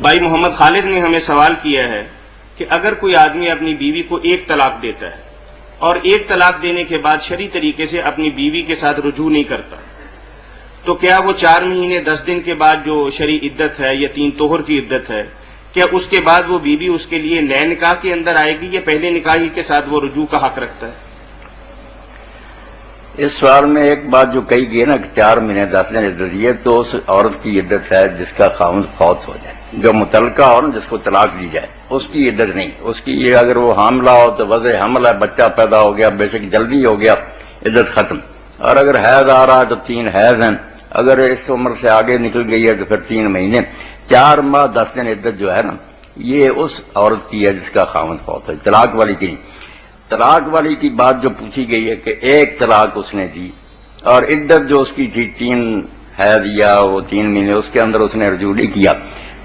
بھائی محمد خالد نے ہمیں سوال کیا ہے کہ اگر کوئی آدمی اپنی بیوی کو ایک طلاق دیتا ہے اور ایک طلاق دینے کے بعد شرعی طریقے سے اپنی بیوی کے ساتھ رجوع نہیں کرتا، تو کیا وہ 4 مہینے 10 دن کے بعد جو شرعی عدت ہے یا 3 طہر کی عدت ہے، کیا اس کے بعد وہ بیوی اس کے لیے نئے نکاح کے اندر آئے گی یا پہلے نکاح ہی کے ساتھ وہ رجوع کا حق رکھتا ہے؟ اس سوال میں ایک بات جو کہی گئی نا کہ 4 مہینے 10 دن عدت، یہ تو اس عورت کی عدت ہے جس کا خاوند فوت ہو جائے، جو متعلقہ ہو نا، جس کو طلاق دی جائے، اس کی عدت نہیں. اس کی یہ اگر وہ حاملہ ہو تو وضع حمل ہے، بچہ پیدا ہو گیا، بے شک جلدی ہو گیا، عدت ختم. اور اگر حیض آ رہا ہے تو 3 حیض ہیں، اگر اس عمر سے آگے نکل گئی ہے تو پھر 3 مہینے. 4 ماہ 10 دن عدت جو ہے نا، یہ اس عورت کی ہے جس کا خاوند فوت ہے، طلاق والی کی نہیں. طلاق والی کی بات جو پوچھی گئی ہے کہ ایک طلاق اس نے دی اور عدت جو اس کی تھی 3 حیض یا وہ 3 مہینے، اس کے اندر اس نے رجوع نہیں کیا،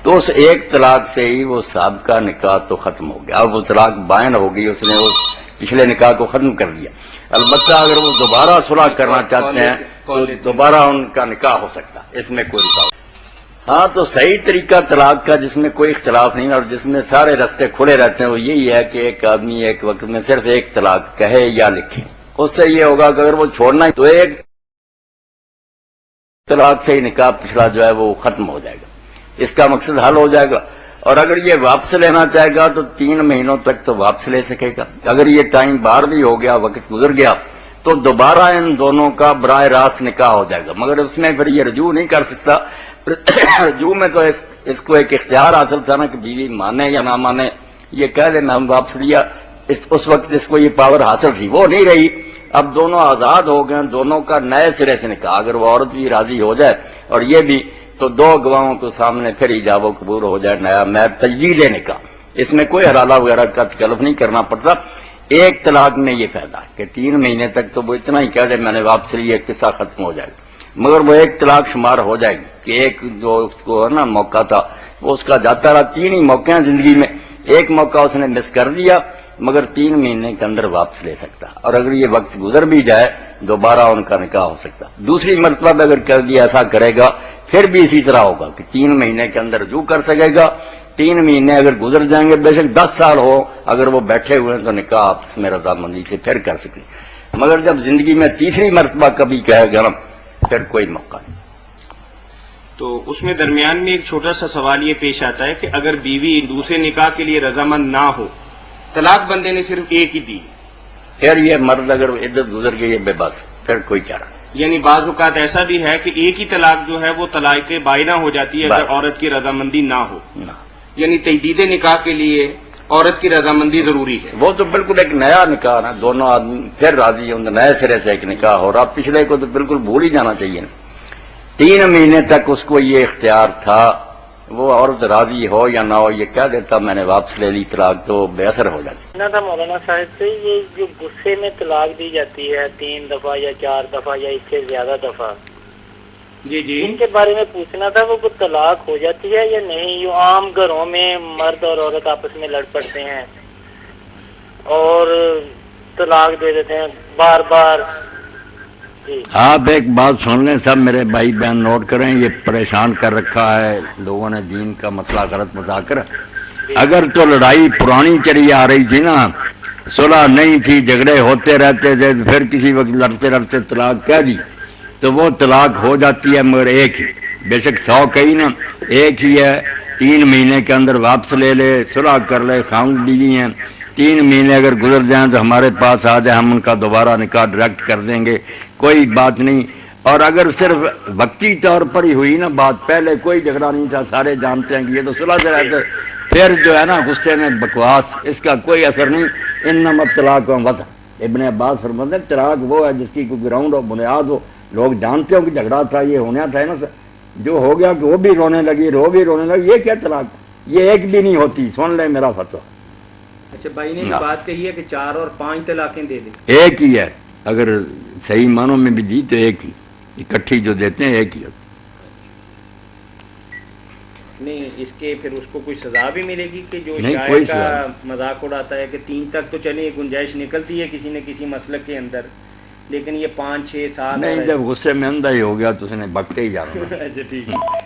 تو اس ایک طلاق سے ہی وہ سابقہ نکاح تو ختم ہو گیا. اب وہ طلاق بائن ہو گئی، اس نے اس پچھلے نکاح کو ختم کر دیا. البتہ اگر وہ دوبارہ صلح کرنا چاہتے ہیں تو دوبارہ ان کا نکاح ہو سکتا ہے، اس میں کوئی رکاوٹ. ہاں، تو صحیح طریقہ طلاق کا جس میں کوئی اختلاف نہیں اور جس میں سارے راستے کھلے رہتے ہیں وہ یہی ہے کہ ایک آدمی ایک وقت میں صرف ایک طلاق کہے یا لکھے. اس سے یہ ہوگا کہ اگر وہ چھوڑنا ہے تو ایک طلاق سے ہی نکاح پچھلا جو ہے وہ ختم ہو جائے گا، اس کا مقصد حل ہو جائے گا. اور اگر یہ واپس لینا چاہے گا تو 3 مہینوں تک تو واپس لے سکے گا. اگر یہ ٹائم بار بھی ہو گیا، وقت گزر گیا، تو دوبارہ ان دونوں کا براہ راست نکاح ہو جائے گا. مگر اس میں پھر یہ رجوع نہیں کر سکتا. رجوع میں تو اس کو ایک اختیار حاصل تھا نا کہ بیوی مانے یا نہ مانے، یہ کہہ دے میں واپس لیا. اس وقت اس کو یہ پاور حاصل تھی، وہ نہیں رہی. اب دونوں آزاد ہو گئے، دونوں کا نئے سرے سے نکاح. اگر وہ عورت بھی راضی ہو جائے اور یہ بھی، تو 2 گواہوں کو سامنے پھر ایجاب و قبول ہو جائے، نیا میں تجدید نکاح. اس میں کوئی حلالہ وغیرہ کا تکلف نہیں کرنا پڑتا. ایک طلاق میں یہ فائدہ ہے کہ 3 مہینے تک تو وہ اتنا ہی کہہ دے میں نے واپس لی، ایک قصہ ختم ہو جائے گا. مگر وہ ایک طلاق شمار ہو جائے گی کہ ایک جو اس کو ہے نا موقع تھا وہ اس کا جاتا رہا. 3 ہی موقع ہیں زندگی میں، ایک موقع اس نے مس کر دیا، مگر 3 مہینے کے اندر واپس لے سکتا. اور اگر یہ وقت گزر بھی جائے دوبارہ ان کا نکاح ہو سکتا. دوسری مرتبہ بھی اگر کر دیا ایسا کرے گا پھر بھی اسی طرح ہوگا کہ 3 مہینے کے اندر رجوع کر سکے گا. 3 مہینے اگر گزر جائیں گے، بے شک 10 سال ہو، اگر وہ بیٹھے ہوئے ہیں تو نکاح آپس میں رضامندی سے پھر کر سکیں. مگر جب زندگی میں تیسری مرتبہ کبھی کہے گا پھر کوئی موقع نہیں. تو اس میں درمیان میں ایک چھوٹا سا سوال یہ پیش آتا ہے کہ اگر بیوی دوسرے نکاح کے لیے رضامند نہ ہو، طلاق بندے نے صرف ایک ہی دی، پھر یہ مرد اگر عدت گزر گئی ہے بے بس، پھر کوئی چارہ. یعنی بعض اوقات ایسا بھی ہے کہ ایک ہی طلاق جو ہے وہ طلاق بائنہ ہو جاتی ہے اگر عورت کی رضامندی نہ ہو. یعنی تجدید نکاح کے لیے عورت کی رضامندی ضروری ہے. وہ تو بالکل ایک نیا نکاح نا، دونوں آدمی پھر راضی ہوں، نئے سرے سے ایک نکاح ہو رہا. پچھلے کو تو بالکل بھول ہی جانا چاہیے نا. 3 مہینے تک اس کو یہ اختیار تھا، وہ عورت راضی ہو یا نہ ہو یہ کہہ دیتا میں نے واپس لے لی طلاق، تو بے اثر ہو جاتی. تھا مولانا صاحب سے، یہ جو غصے میں طلاق دی جاتی ہے 3 دفعہ یا 4 دفعہ یا اس سے زیادہ دفعہ، جی ان کے بارے میں پوچھنا تھا. وہ طلاق ہو جاتی ہے یا نہیں؟ جو عام گھروں میں مرد اور عورت آپس میں لڑ پڑتے ہیں اور طلاق دے دیتے ہیں بار بار. جی آپ ایک بات سن لیں سب میرے بھائی بہن، نوٹ کریں، یہ پریشان کر رکھا ہے لوگوں نے دین کا مسئلہ غلط بتا کر. اگر تو لڑائی پرانی چلی آ رہی تھی نا، صلح نہیں تھی، جھگڑے ہوتے رہتے تھے، پھر کسی وقت لڑتے لڑتے طلاق کہہ دی تو وہ طلاق ہو جاتی ہے، مگر ایک ہی. بے شک 100 کہی نا، ایک ہی ہے. 3 مہینے کے اندر واپس لے لے، صلح کر لے. خاوند بیوی ہیں، 3 مہینے اگر گزر جائیں تو ہمارے پاس آ جائے، ہم ان کا دوبارہ نکاح ڈائریکٹ کر دیں گے، کوئی بات نہیں. اور اگر صرف وقتی طور پر ہی ہوئی نا بات، پہلے کوئی جھگڑا نہیں تھا، سارے جانتے ہیں کہ یہ تو صلح سے رہتے، پھر جو ہے نا غصے میں بکواس، اس کا کوئی اثر نہیں. انما الطلاق وطء، ابن عباس فرماتے ہیں طلاق وہ ہے جس کی کوئی گراؤنڈ ہو، بنیاد ہو، لوگ جانتے ہو کہ جھگڑا تھا، یہ ہونا تھا نا، جو ہو گیا کہ وہ بھی رونے لگی، وہ بھی رونے لگی، یہ کیا طلاق؟ یہ ایک بھی نہیں ہوتی. سن لیں میرا فتویٰ. اچھا بھائی نے بات کہی ہے کہ 4 اور 5 طلاقیں دے دیں. ایک ہی ہے، اگر صحیح معنوں میں بھی دی تو ایک ہی، اکٹھی جو دیتے ہیں ایک ہی ہوتی. نہیں اس کے پھر اس کو کوئی سزا بھی ملے گی کہ جو نہیں، شاعر کوئی کا مذاق اڑاتا ہے کہ 3 تک تو چلے گنجائش نکلتی ہے کسی نہ کسی مسلک کے اندر، لیکن یہ 5 6 7 نہیں، جب غصے میں اندھا ہی ہو گیا تو اس نے بکتے ہی جانا. اچھا ٹھیک ہے.